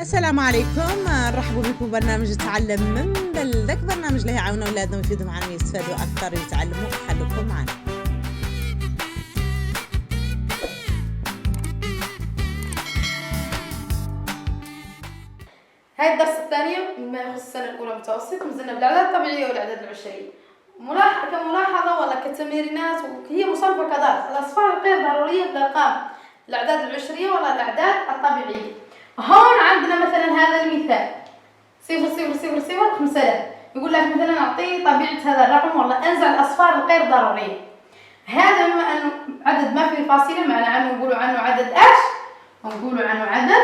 السلام عليكم، نرحبوا بكم برنامج تعلم من بلدك، برنامج اللي يعاون اولادنا ويفيدهم عنهم يستفادوا اكثر ويتعلموا. خليكم معنا. هاي الدرس الثاني مما يخص السنة الأولى متوسط. مازلنا بالأعداد الطبيعية والأعداد العشرية. كملاحظة ولا كتمرينات، وهي مصنفة كذلك الأصفار الغير ضرورية للأرقام الأعداد العشرية ولا الأعداد الطبيعية. هون عندنا مثلا هذا المثال 00005000. يقول لك مثلا أعطيه طبيعة هذا الرقم، والله أنزع الأصفار الغير ضرورية. هذا بما أنه عدد ما فيه فاصلة، معنى عنه نقولوا عنه عدد إيش؟ ونقولوا عنه عدد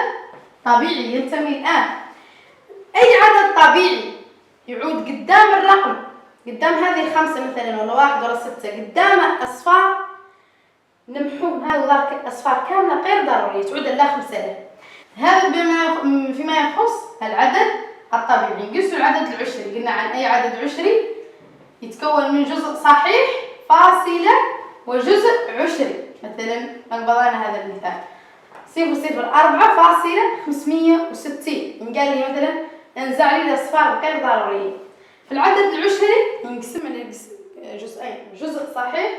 طبيعي ينتمي الآن. أي عدد طبيعي يعود قدام الرقم، قدام هذه الخمسة مثلا ولا واحد ولا ستة، قدام أصفار نمحوهم. هذا أصفار كاملة غير ضرورية تعود إلا 5000. هذا فيما يخص العدد الطبيعي. نقيسوا العدد العشري. قلنا عن أي عدد عشري يتكون من جزء صحيح، فاصلة، وجزء عشري. مثلا انبضينا هذا المثال 004.560. قال لي مثلا انزع لي الأصفار الغير ضرورية. في العدد العشري ينقسم جزئين، جزء صحيح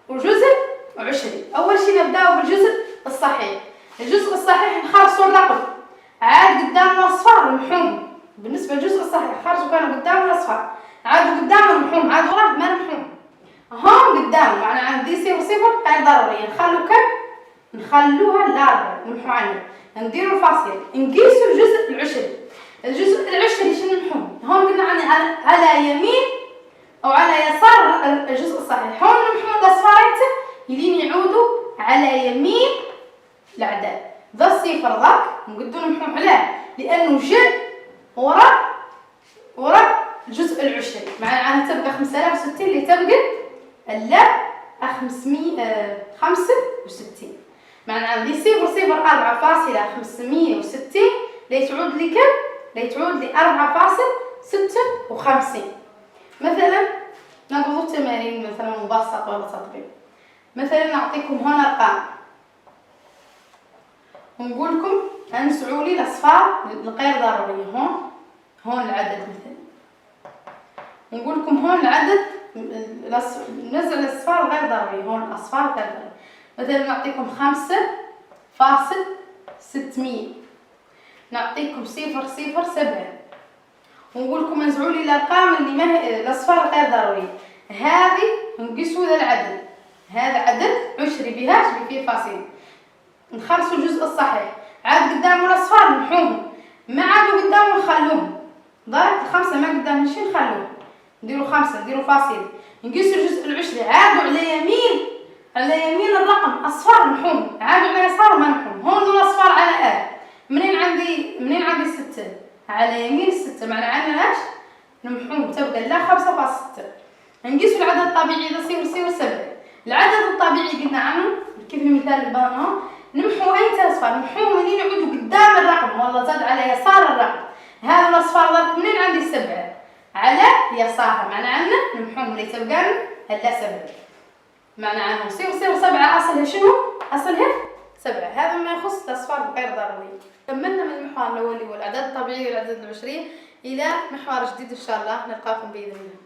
وجزء عشري. أول شيء نبدأ بالجزء الصحيح. الجزء الصحيح نخرصوا الرقم، عاد قدامه أصفار نمحوهم. بالنسبة للجزء الصحيح خرجوا كانوا قدامه الأصفار، عادوا قدامه نمحوهم، عاد وراه ما نمحوهم. هون قدامه معنى عندي 00 غير ضرورية. نخلوا كم؟ نخلوها الأربعة نمحو عنها، نديروا الفاصلة، نقيسوا الجزء العشري. الجزء العشري شنو نمحوه؟ هون قلنا على يمين أو على يسار الجزء الصحيح. هون نمحو الأصفار يلين يعودوا على يمين الأعداد. ذا الصفر ذاك نقدروا نمحو عليه لأنه جاء وراء الجزء العشري. معناها تبقى 5060 اللي تبقى إلا 565. معنى عندي 004.560 لتعود لي كم؟ لتعود لي 4.56. مثلا نقضوا التمارين مثلا مبسط ولا تطبيق. مثلا نعطيكم هنا أرقام ونقول لكم انزعوا لي الأصفار الغير ضرورية. هون العدد مثلا، نقول لكم هون العدد نزع الأصفار الغير ضرورية. هون الأصفار غير ضرورية. مثلا نعطيكم 5.600. نعطيكم 007 ونقول لكم انزعوا لي الأرقام اللي ما هي الأصفار غير ضرورية. هذه نقيسوا ذا العدد، هذا عدد عشري بهاش فيه فاصلة. نخلصوا الجزء الصحيح، عاد قدامه الأصفار نمحوهم، ما عادوا قدامه نخلوهم. ضربت الخمسة ما قدامه شيء نخلوهم، نديروا 5 نديروا فاصلة. نقيسوا الجزء العشري، عادوا على يمين الرقم أصفار نمحوهم، عادوا على يسار ما نمحوهم. هون دول أصفار على منين عندي 6 على يمين الستة، معنى عندنا ايش؟ نمحوهم تبقى لا 5.6. نقيسوا العدد الطبيعي إذا 007. العدد الطبيعي قلنا عنه كيف المثال اللي بانه نمحو أي أصفار، نمحوهم منين يعودوا قدام الرقم والله زاد على يسار الرقم. هذا الأصفار ذاك منين عندي 7 على يسارها، معنى عندنا نمحوهم اللي تبقى هلا 7. معنى عنه 007 أصلها شنو؟ أصلها 7. هذا ما يخص الأصفار غير ضرورية. كملنا من المحور الأولي والأعداد الطبيعية والأعداد العشرية. إلى محور جديد إن شاء الله، نلقاكم بإذن الله.